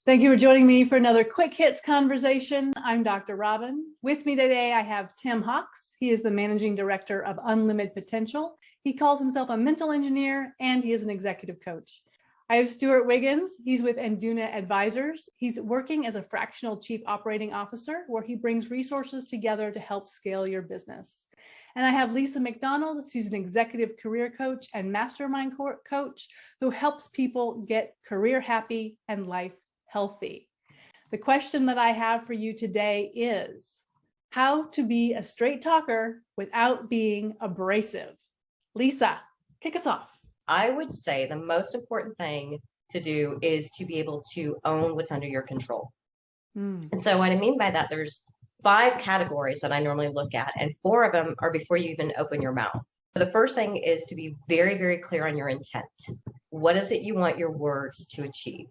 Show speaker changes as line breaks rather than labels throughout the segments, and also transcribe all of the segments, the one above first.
Thank you for joining me for another Quick Hits conversation. I'm Dr. Robyn. With me today, I have Tim Hawks. He is the Managing Director of Unlimited Potential. He calls himself a mental engineer, and he is an executive coach. I have Stewart Wiggins. He's with Induna Advisors. He's working as a fractional chief operating officer, where he brings resources together to help scale your business. And I have Lisa McDonald. She's an executive career coach and mastermind coach who helps people get career happy and life healthy. The question that I have for you today is how to be a straight talker without being abrasive. Lisa, kick us off.
I would say the most important thing to do is to be able to own what's under your control. And so what I mean by that, there's 5 categories that I normally look at, and 4 of them are before you even open your mouth. The first thing is to be very, very clear on your intent. What is it you want your words to achieve?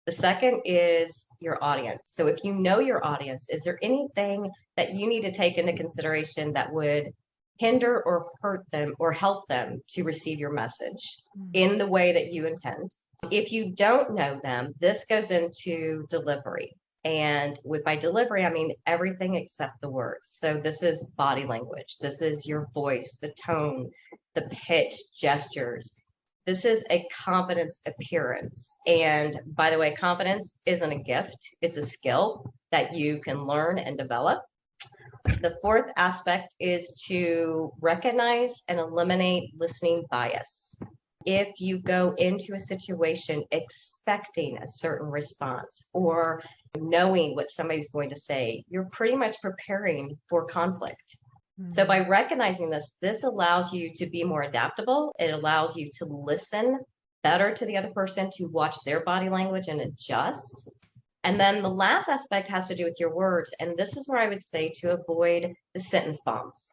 The second is your audience. So if you know your audience, is there anything that you need to take into consideration that would hinder or hurt them or help them to receive your message in the way that you intend? If you don't know them, this goes into delivery. And by delivery, I mean everything except the words. So this is body language. This is your voice, the tone, the pitch, gestures. This is a confidence appearance. And by the way, confidence isn't a gift. It's a skill that you can learn and develop. The 4th aspect is to recognize and eliminate listening bias. If you go into a situation expecting a certain response or knowing what somebody's going to say, you're pretty much preparing for conflict. So by recognizing this allows you to be more adaptable. It allows you to listen better to the other person, to watch their body language and adjust. And then the last aspect has to do with your words. And this is where I would say to avoid the sentence bombs.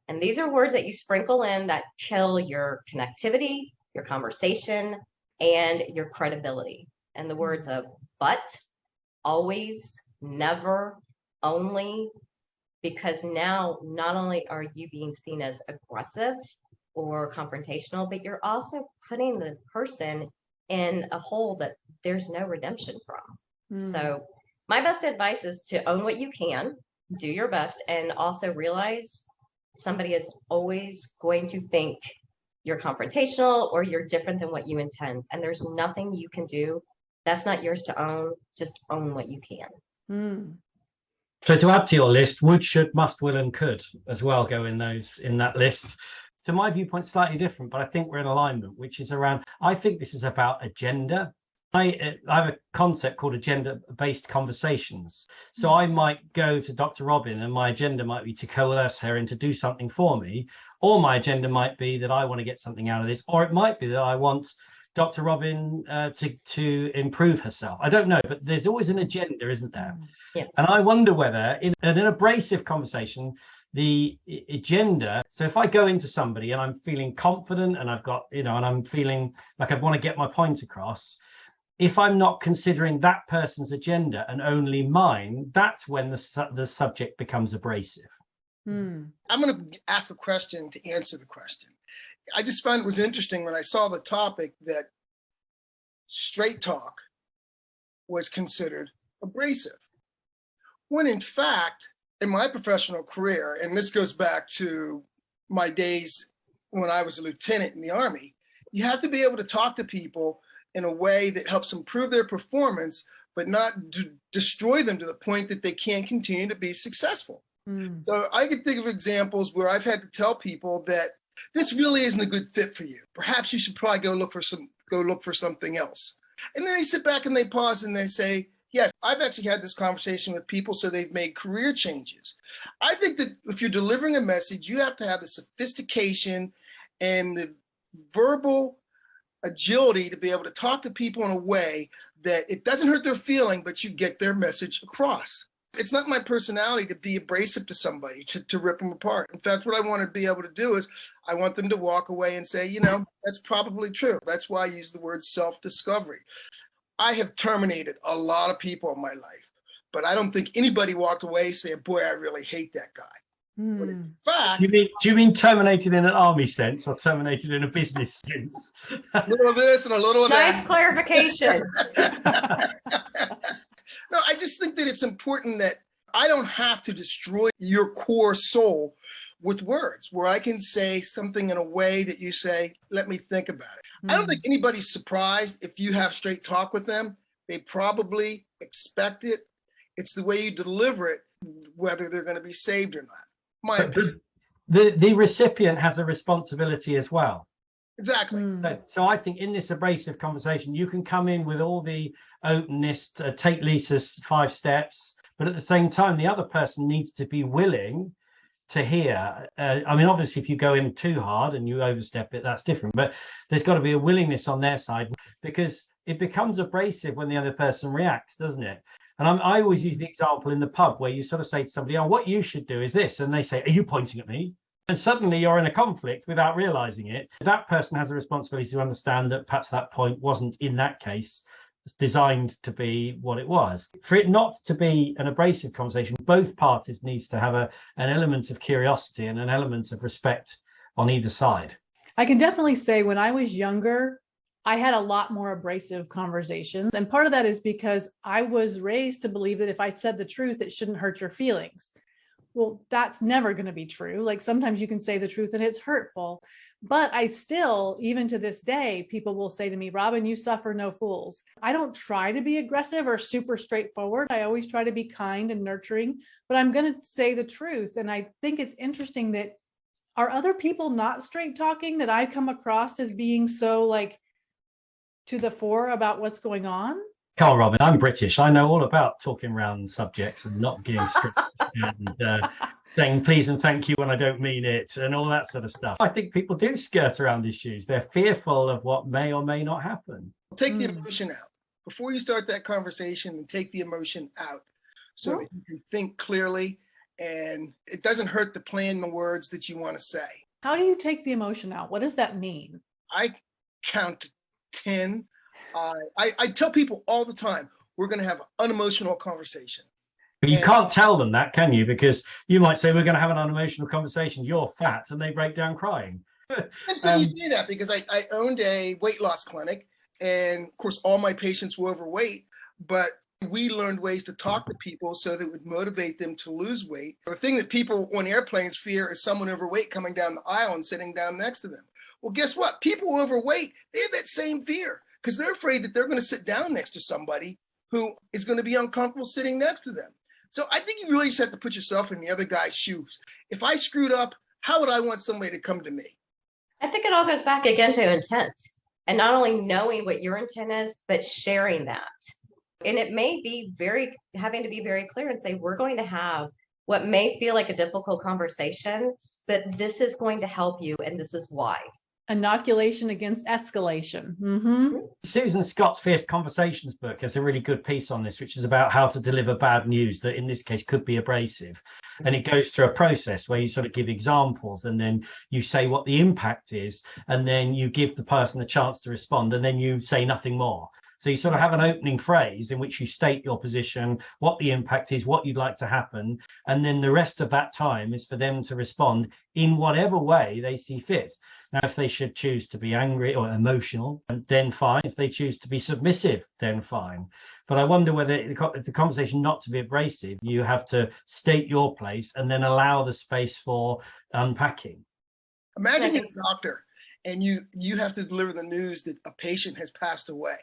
And these are words that you sprinkle in that kill your connectivity, your conversation, and your credibility. And the words of but, always, never, only, because now not only are you being seen as aggressive or confrontational, but you're also putting the person in a hole that there's no redemption from. So my best advice is to own what you can, do your best, and also realize somebody is always going to think you're confrontational or you're different than what you intend. And there's nothing you can do. That's not yours to own. Just own what you can.
So to add to your list, would, should, must, will, and could as well go in that list. So my viewpoint's slightly different, but I think we're in alignment, which is around, I think this is about agenda. I have a concept called agenda-based conversations. So I might go to Dr. Robyn and my agenda might be to coerce her into do something for me, or my agenda might be that I want to get something out of this, or it might be that I want Dr. Robyn to improve herself. I don't know, but there's always an agenda, isn't there?
Yeah.
And I wonder whether in an abrasive conversation, the agenda, so if I go into somebody and I'm feeling confident and I've got, and I'm feeling like I want to get my point across, if I'm not considering that person's agenda and only mine, that's when the subject becomes abrasive.
I'm going to ask a question to answer the question. I just found it was interesting when I saw the topic that straight talk was considered abrasive. When in fact, in my professional career, and this goes back to my days when I was a lieutenant in the Army, you have to be able to talk to people in a way that helps improve their performance, but not destroy them to the point that they can't continue to be successful. So I can think of examples where I've had to tell people that this really isn't a good fit for you. Perhaps you should probably go look for something else. And then they sit back and they pause and they say, yes, I've actually had this conversation with people, so they've made career changes. I think that if you're delivering a message, you have to have the sophistication and the verbal agility to be able to talk to people in a way that it doesn't hurt their feeling, but you get their message across. It's not my personality to be abrasive to somebody, to rip them apart. In fact, what I want to be able to do is I want them to walk away and say, that's probably true. That's why I use the word self-discovery. I have terminated a lot of people in my life, but I don't think anybody walked away saying, boy, I really hate that guy. But in fact,
do you mean terminated in an army sense or terminated in a business sense?
A little of this and a little of that.
Nice clarification.
just think that it's important that I don't have to destroy your core soul with words, where I can say something in a way that you say, let me think about it. I don't think anybody's surprised if you have straight talk with them. They probably expect it. It's the way you deliver it, whether they're going to be saved or not.
The recipient has a responsibility as well.
Exactly.
So I think in this abrasive conversation, you can come in with all the openness, take Lisa's 5 steps, but at the same time, the other person needs to be willing to hear. I mean, obviously, if you go in too hard and you overstep it, that's different. But there's got to be a willingness on their side, because it becomes abrasive when the other person reacts, doesn't it? And I always use the example in the pub where you sort of say to somebody, oh, what you should do is this. And they say, are you pointing at me? And suddenly you're in a conflict without realizing it. That person has a responsibility to understand that perhaps that point wasn't, in that case, designed to be what it was. For it not to be an abrasive conversation, both parties needs to have an element of curiosity and an element of respect on either side.
I can definitely say when I was younger, I had a lot more abrasive conversations. And part of that is because I was raised to believe that if I said the truth, it shouldn't hurt your feelings. Well, that's never going to be true. Like sometimes you can say the truth and it's hurtful, but I still, even to this day, people will say to me, Robyn, you suffer no fools. I don't try to be aggressive or super straightforward. I always try to be kind and nurturing, but I'm going to say the truth. And I think it's interesting that are other people not straight talking that I come across as being so like to the fore about what's going on?
Come on, Robyn, I'm British. I know all about talking around subjects and not getting strict and saying please and thank you when I don't mean it and all that sort of stuff. I think people do skirt around issues. They're fearful of what may or may not happen.
Take the emotion out. Before you start that conversation, and take the emotion out so that you can think clearly and it doesn't hurt to plan the words that you want to say.
How do you take the emotion out? What does that mean?
I count to 10. I tell people all the time, we're going to have an unemotional conversation.
But you can't tell them that, can you? Because you might say, we're going to have an unemotional conversation. You're fat, and they break down crying.
And so you say that because I owned a weight loss clinic, and of course, all my patients were overweight, but we learned ways to talk to people so that it would motivate them to lose weight. The thing that people on airplanes fear is someone overweight coming down the aisle and sitting down next to them. Well, guess what? People overweight, they have that same fear because they're afraid that they're going to sit down next to somebody who is going to be uncomfortable sitting next to them. So I think you really just have to put yourself in the other guy's shoes. If I screwed up, how would I want somebody to come to me?
I think it all goes back again to intent, and not only knowing what your intent is, but sharing that. And it may be having to be very clear and say, we're going to have what may feel like a difficult conversation, but this is going to help you, and this is why.
Inoculation against escalation.
Susan Scott's Fierce Conversations book has a really good piece on this, which is about how to deliver bad news that in this case could be abrasive. And it goes through a process where you sort of give examples and then you say what the impact is, and then you give the person a chance to respond, and then you say nothing more. So you sort of have an opening phrase in which you state your position, what the impact is, what you'd like to happen. And then the rest of that time is for them to respond in whatever way they see fit. Now, if they should choose to be angry or emotional, then fine. If they choose to be submissive, then fine. But I wonder whether the conversation not to be abrasive, you have to state your place and then allow the space for unpacking.
Imagine you're a doctor and you have to deliver the news that a patient has passed away.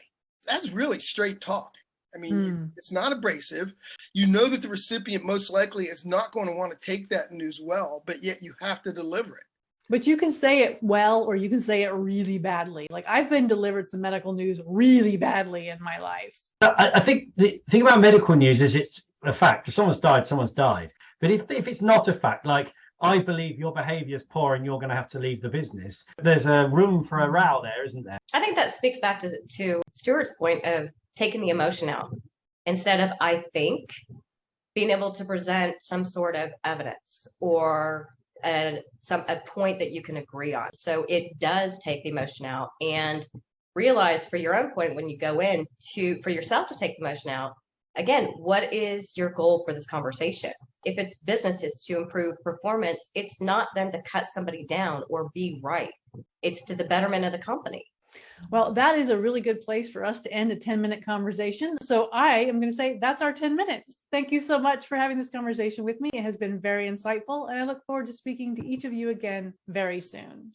That's really straight talk. I mean, it's not abrasive. You know that the recipient most likely is not going to want to take that news well, but yet you have to deliver it.
But you can say it well, or you can say it really badly. Like I've been delivered some medical news really badly in my life.
I think the thing about medical news is it's a fact. If someone's died, someone's died. But if it's not a fact, like I believe your behavior is poor and you're going to have to leave the business, there's a room for a row there, isn't there?
I think that speaks back to Stewart's point of taking the emotion out. Instead of I think, being able to present some sort of evidence or a point that you can agree on. So it does take the emotion out, and realize for your own point when you go in for yourself to take the emotion out. Again, what is your goal for this conversation? If it's business, it's to improve performance. It's not then to cut somebody down or be right. It's to the betterment of the company.
Well, that is a really good place for us to end a 10-minute conversation. So I am going to say that's our 10 minutes. Thank you so much for having this conversation with me. It has been very insightful, and I look forward to speaking to each of you again very soon.